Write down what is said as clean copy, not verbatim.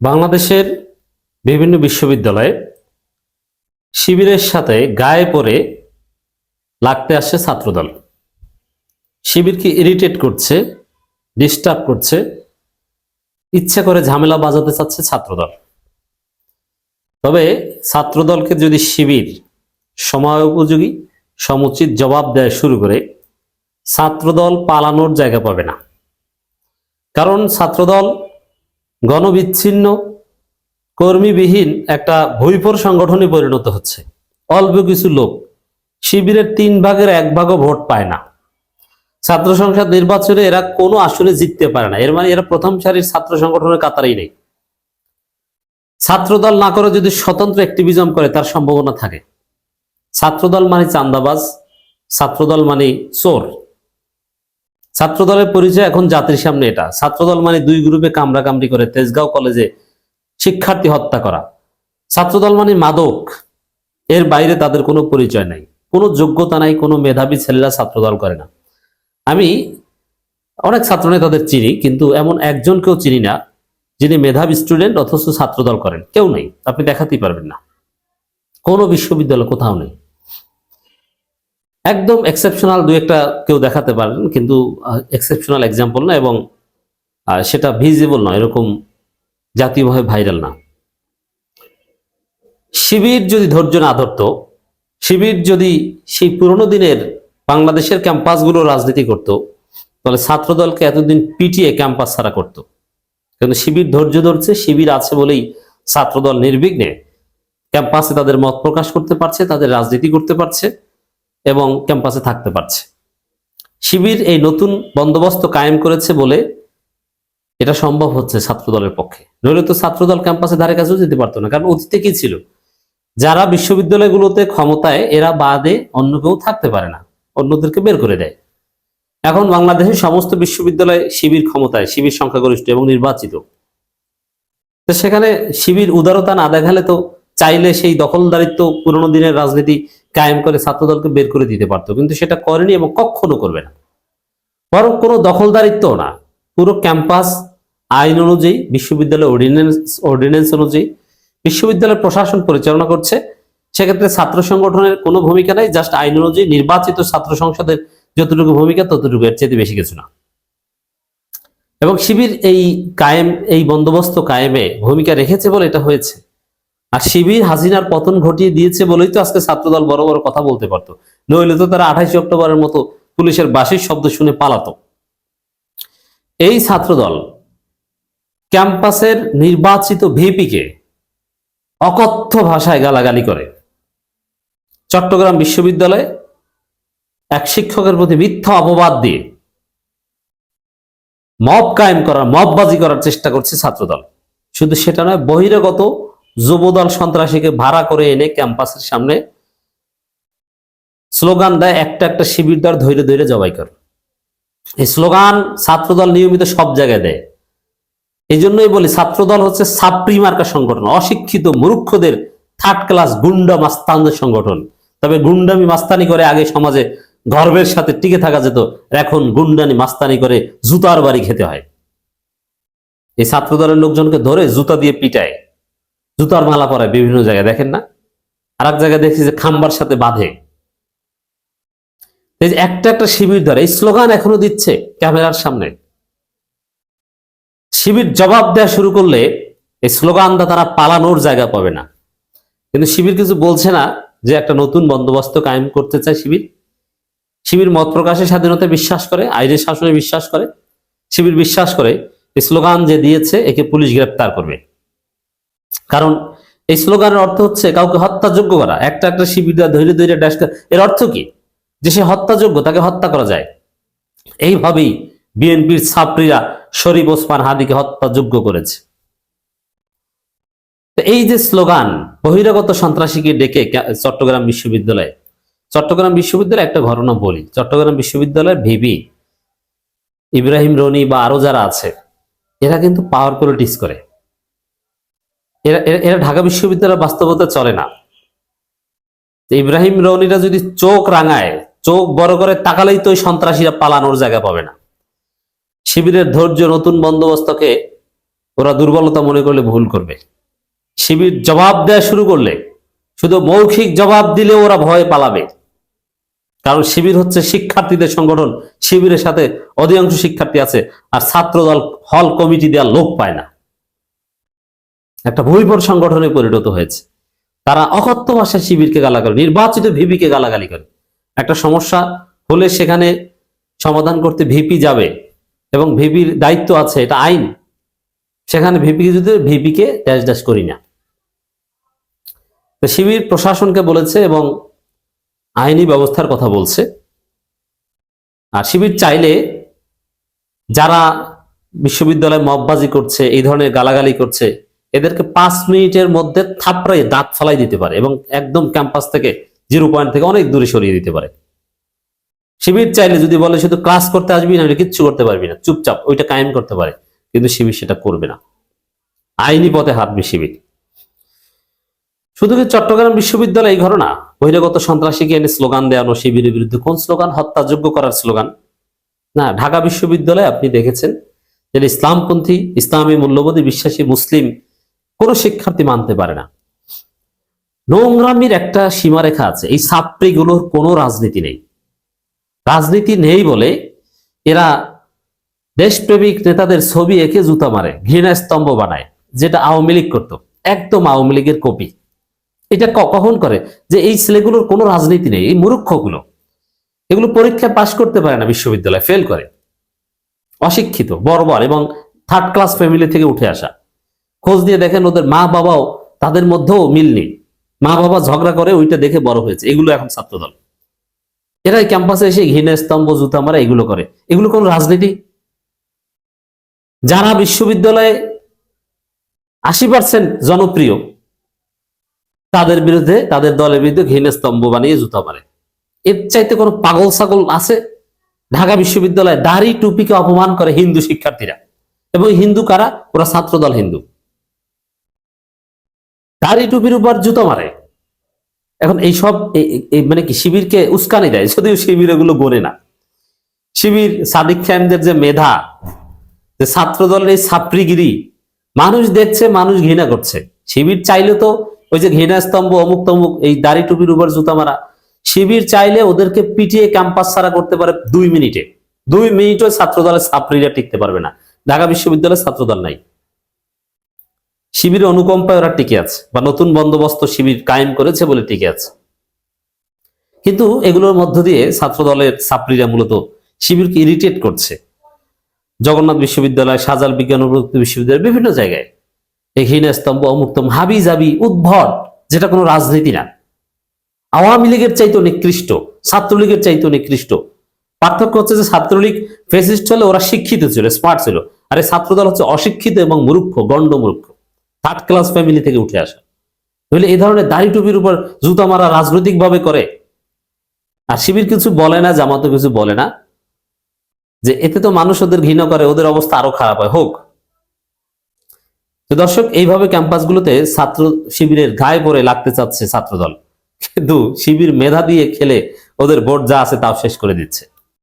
বাংলাদেশের বিভিন্ন বিশ্ববিদ্যালয়ে শিবিরের সাথে গায়ে পড়ে লাগতে আসছে ছাত্রদল। শিবিরকে ইরিটেট করছে, ডিস্টার্ব করছে, ইচ্ছা করে ঝামেলা বাজাতে চাচ্ছে ছাত্রদল। তবে ছাত্রদলকে যদি শিবির সময় উপযোগী সমুচিত জবাব দেয় শুরু করে, ছাত্রদল পালানোর জায়গা পাবে না। কারণ ছাত্রদল গণবিচ্ছিন্ন কর্মীবিহীন একটা ভৈপর সংগঠনে পরিণত হচ্ছে। অল্প কিছু লোক, শিবিরের 1/3 ভোট পায় না। ছাত্র সংসদ নির্বাচনে এরা কোনো আসনে জিততে পারে না। এর মানে এরা প্রথম সারির ছাত্র সংগঠনের কাতারেই নেই। ছাত্রদল না করে যদি স্বতন্ত্র অ্যাক্টিভিজম করে, তার সম্ভাবনা থাকে। ছাত্রদল মানে চান্দাবাজ, ছাত্রদল মানে চোর। ছাত্রদলের পরিচয় এখন জাতির সামনে এটা। ছাত্রদল মানে 2 গ্রুপে কামড়াকামড়ি করে তেজগাঁও কলেজে শিক্ষার্থী হত্যা করা। ছাত্রদল মানে মাদক। এর বাইরে তাদের কোনো পরিচয় নাই, কোনো যোগ্যতা নাই, কোনো মেধাবী ছেলেরা ছাত্রদল করে না। আমি অনেক ছাত্রনেতাদের চিনি, কিন্তু এমন একজনকেও চিনি না যিনি মেধাবী স্টুডেন্ট অথচ ছাত্রদল করেন। কেউ নেই, আপনি দেখাতেই পারবেন না। কোনো বিশ্ববিদ্যালয় কোথাও নেই। একদম এক্সেপশনাল 2-1টা কেউ দেখাতে পারেন, কিন্তু এক্সেপশনাল এক্সাম্পল না, এবং সেটা ভিজিবল নয়, এরকম জাতীয়ভাবে ভাইরাল না। শিবির যদি ধৈর্য না ধরত, শিবির যদি সেই পুরনো দিনের বাংলাদেশের ক্যাম্পাসগুলো রাজনীতি করত, তাহলে ছাত্রদলকে এতদিন পিটিয়ে ক্যাম্পাস ছাড়া করত। কিন্তু শিবির ধৈর্য ধরছে। শিবির আছে বলেই ছাত্রদল নির্বিঘ্নে ক্যাম্পাসে তাদের মত প্রকাশ করতে পারছে, তাদের রাজনীতি করতে পারছে এবং ক্যাম্পাসে থাকতে পারছে। শিবির এই নতুন বন্দোবস্ত কায়েম করেছে বলে এটা সম্ভব হচ্ছে ছাত্রদলের পক্ষে। নইলে তো ছাত্রদল ক্যাম্পাসে ধারে কাছেও যেতে পারতো না। কারণ অতীতে কি ছিল, যারা বিশ্ববিদ্যালয়গুলোতে ক্ষমতায়, এরা বাদে অন্য কেউ থাকতে পারে না, অন্যদেরকে বের করে দেয়। এখন বাংলাদেশের সমস্ত বিশ্ববিদ্যালয়ে শিবির ক্ষমতায়, শিবির সংখ্যাগরিষ্ঠ এবং নির্বাচিত। তো সেখানে শিবির উদারতা না দেখালে তো চাইলে সেই দখলদারিত্ব পুরনো দিনের রাজনীতি কায়েম করে ছাত্রদলকে বের করে দিতে পারতো, কিন্তু সেটা করেনি এবং কখনো করবে না। বরং কোনো দখলদারিত্ব না, পুরো ক্যাম্পাস আইন অনুযায়ী, বিশ্ববিদ্যালয় অর্ডিন্যান্স অনুযায়ী বিশ্ববিদ্যালয় প্রশাসন পরিচালনা করছে। সেক্ষেত্রে ছাত্র সংগঠনের কোনো ভূমিকা নাই, জাস্ট আইন অনুযায়ী নির্বাচিত ছাত্র সংসদের যতটুকু ভূমিকা, ততটুকু, এর চেয়ে বেশি কিছু না। এবং শিবির এই বন্দোবস্ত কায়েমে ভূমিকা রেখেছে বলে এটা হয়েছে। আর শিবির হাসিনার পতন ঘটিয়ে দিয়েছে বলেই তো আজকে ছাত্রদল বড় বড় কথা বলতে পারতো। নইলে তো তারা 28 অক্টোবরের মতো পুলিশের বাঁশির শব্দ শুনে পালাতো। এই ছাত্রদল ক্যাম্পাসের নির্বাচিত ভিপিকে অকথ্য ভাষায় গালাগালি করে। চট্টগ্রাম বিশ্ববিদ্যালয়ে এক শিক্ষকের প্রতি মিথ্যা অপবাদ দিয়ে মব কায়েম করার, মববাজি করার চেষ্টা করছে ছাত্রদল। শুধু সেটা নয়, বহিরাগত যুবদল সন্ত্রাসীকে ভাড়া করে এনে ক্যাম্পাসের সামনে স্লোগান দেয়, একটা একটা শিবির দ্বার ধৈর্য ধৈর্য জবাই কর। এই স্লোগান ছাত্রদল নিয়মিত সব জায়গায় দেয়। এই জন্যই বলি, ছাত্রদল হচ্ছে ছাত্রী মার্কা সংগঠন, অশিক্ষিত মূর্খদের থার্ড ক্লাস গুন্ডা মাস্তানদের সংগঠন। তবে গুন্ডামি মাস্তানি করে আগে সমাজে গর্বের সাথে টিকে থাকা যেত, এখন গুন্ডানি মাস্তানি করে জুতার বাড়ি খেতে হয়। এই ছাত্রদলের লোকজনকে ধরে জুতা দিয়ে পিটায়, জুতার মালা পরায় বিভিন্ন জায়গায়, দেখেন না? আর এক জায়গায় দেখছি যে খাম্বার সাথে বাঁধে। একটা একটা শিবির ধরে এই স্লোগান এখনো দিচ্ছে ক্যামেরার সামনে। শিবির জবাব দেওয়া শুরু করলে এই স্লোগানটা তারা পালানোর জায়গা পাবে না। কিন্তু শিবির কিছু বলছে না যে একটা নতুন বন্দোবস্ত কায়েম করতে চায় শিবির। শিবির মত প্রকাশের স্বাধীনতায় বিশ্বাস করে, আইনের শাসনে বিশ্বাস করে। শিবির বিশ্বাস করে এই স্লোগান যে দিয়েছে একে পুলিশ গ্রেপ্তার করবে। কারণ এই স্লোগানের অর্থ হচ্ছে কাউকে হত্যাযোগ্য করা। একটা একটা শিবির ধৈর্য ধৈর্য ড্যাশ, এর অর্থ কি? যে সে হত্যাযোগ্য, তাকে হত্যা করা যায়। এইভাবেই বিএনপির ছাত্রীরা শরীফ ওসমান হাদিকে হত্যাযোগ্য করেছে। এই যে স্লোগান, বহিরাগত সন্ত্রাসীকে ডেকে চট্টগ্রাম বিশ্ববিদ্যালয়ে একটা ঘটনা বলি। চট্টগ্রাম বিশ্ববিদ্যালয়ের ভিপি ইব্রাহিম রনি বা আরো যারা আছে, এরা কিন্তু পাওয়ার পলিটিক্স করে। এরা ঢাকা বিশ্ববিদ্যালয়ের বাস্তবতা চলে না। ইব্রাহিম রনিরা যদি চোখ রাঙায়, চোখ বড় করে তাকালেই তো ওই সন্ত্রাসীরা পালানোর জায়গা পাবে না। শিবিরের ধৈর্য নতুন বন্দোবস্তকে ওরা দুর্বলতা মনে করলে ভুল করবে। শিবির জবাব দেওয়া শুরু করলে, শুধু মৌখিক জবাব দিলে ওরা ভয়ে পালাবে। কারণ শিবির হচ্ছে শিক্ষার্থীদের সংগঠন, শিবিরের সাথে অধিকাংশ শিক্ষার্থী আছে, আর ছাত্রদল হল কমিটি দেওয়ার লোক পায় না। একটা ভূমিপর সংগঠনে পরিণত হয়েছে। তারা অকথ্য ভাষায় শিবিরকে গালাগালি, নির্বাচিত ভিপিকে গালাগালি করে। একটা সমস্যা হলে সেখানে সমাধান করতে ভিপি যাবে এবং ভিপির দায়িত্ব আছে, এটা আইন। সেখানে ভিপিকে ড্যাশ ড্যাশ করি না। তো শিবির প্রশাসনকে বলেছে এবং আইনি ব্যবস্থার কথা বলছে। আর শিবির চাইলে যারা বিশ্ববিদ্যালয়ে মববাজি করছে, এই ধরনের গালাগালি করছে, এদেরকে 5 মিনিটের মধ্যে থাপড়াই দাঁত ফালাই দিতে পারে এবং একদম ক্যাম্পাস থেকে 0 পয়েন্ট থেকে অনেক দূরে সরিয়ে দিতে পারে। শিবির চাইলে যদি বলে শুধু ক্লাস করতে আসবি না, কিচ্ছু করতে পারবি না, চুপচাপ ওইটা কায়েম করতে পারে, কিন্তু শিবির সেটা করবে না। আইনি পথে হাঁটবে শিবির। শুধু কি চট্টগ্রাম বিশ্ববিদ্যালয় এই ঘটনা? বহিরাগত সন্ত্রাসীকে এনে স্লোগান দেওয়ানো শিবিরের বিরুদ্ধে। কোন স্লোগান? হত্যাযোগ্য করার স্লোগান না। ঢাকা বিশ্ববিদ্যালয়ে আপনি দেখেছেন যে ইসলামপন্থী, ইসলামী মূল্যবোধে বিশ্বাসী মুসলিম কোন শিক্ষার্থী মানতে পারে না। নোংরামির একটা সীমারেখা আছে। এই ছাত্রীগুলোর কোনো রাজনীতি নেই। রাজনীতি নেই বলে এরা দেশপ্রেমিক নেতাদের ছবি এঁকে জুতা মারে, ঘৃণা স্তম্ভ বানায়, যেটা আওয়ামী লীগ করতো। একদম আওয়ামী লীগের কপি। এটা কখন করে? যে এই ছেলেগুলোর কোনো রাজনীতি নেই, এই মূর্খগুলো, এগুলো পরীক্ষায় পাশ করতে পারে না, বিশ্ববিদ্যালয়ে ফেল করে, অশিক্ষিত, বর্বর এবং 3rd ক্লাস ফ্যামিলি থেকে উঠে আসা। খোঁজ দিয়ে দেখেন ওদের মা বাবাও, তাদের মধ্যেও মিল নেই। মা বাবা ঝগড়া করে, ওইটা দেখে বড় হয়েছে। এগুলো এখন ছাত্রদল। এরাই ক্যাম্পাসে এসে ঘৃণা স্তম্ভ জুতা মারা, এগুলো করে। এগুলো কোন রাজনীতি? যারা বিশ্ববিদ্যালয়ে 80% জনপ্রিয়, তাদের বিরুদ্ধে, তাদের দলের বিরুদ্ধে ঘৃণা স্তম্ভ বানিয়ে জুতা মারে। এর চাইতে কোনো পাগল ছাগল আছে? ঢাকা বিশ্ববিদ্যালয়ে দাড়ি টুপিকে অপমান করে হিন্দু শিক্ষার্থীরা। এবং হিন্দু কারা? ওরা ছাত্রদল হিন্দু। দাড়ি টুপির উপর জুতো মারে। এখন এইসব মানে কি শিবিরকে উস্কানি দেয়, যদিও শিবির এগুলো গড়ে না। শিবির সাদিক খানদের যে মেধা, যে ছাত্রদলের এই ছাত্রীগিরি, মানুষ দেখছে, মানুষ ঘৃণা করছে। শিবির চাইলে তো ওই যে ঘৃণা স্তম্ভ, অমুক তমুক, এই দাড়ি টুপির উপর জুতা মারা, শিবির চাইলে ওদেরকে পিটিয়ে ক্যাম্পাস ছাড়া করতে পারে 2 মিনিটে। 2 মিনিটও ছাত্রদলের ছাত্রীরা টিকতে পারবে না। ঢাকা বিশ্ববিদ্যালয়ের ছাত্রদল নাই। শিবিরের অনুকম্পায় ওরা টিকে আছে, বা নতুন বন্দোবস্ত শিবির কায়েম করেছে বলে টিকে আছে। কিন্তু এগুলোর মধ্য দিয়ে ছাত্রদলের ছাত্রীরা মূলত শিবিরকে ইরিটেট করছে। জগন্নাথ বিশ্ববিদ্যালয়, শাহজালাল বিজ্ঞান ও প্রযুক্তি বিশ্ববিদ্যালয়, বিভিন্ন জায়গায় এই ঘৃণা স্তম্ভ, অমুক্তম, হাবি জাবি, উদ্ভট, যেটা কোনো রাজনীতি না। আওয়ামী লীগের চাইতে নিকৃষ্ট, ছাত্রলীগের চাইতে নিকৃষ্ট। পার্থক্য হচ্ছে যে ছাত্রলীগ ফেসিস্ট হলে ওরা শিক্ষিত ছিল, স্মার্ট ছিল, আর এই ছাত্রদল হচ্ছে অশিক্ষিত এবং মূর্খ, গণ্ড মূর্খ, 3rd ক্লাস ফ্যামিলি থেকে উঠে আসা। তাহলে এই ধরনের দাড়ি টুপির উপর জুতা মারা রাজনৈতিক ভাবে করে। আর শিবির কিছু বলে না, জামাতও কিছু বলে না, যে এতে তো মানুষ ওদের ঘৃণা করে, ওদের অবস্থা আরো খারাপ হয়, হোক। তো দর্শক, এইভাবে ক্যাম্পাসগুলোতে ছাত্র শিবিরের গায়ে পড়ে লাগতে চাচ্ছে ছাত্রদল, কিন্তু শিবির মেধা দিয়ে খেলে ওদের ভোট যা আছে তাও শেষ করে দিচ্ছে।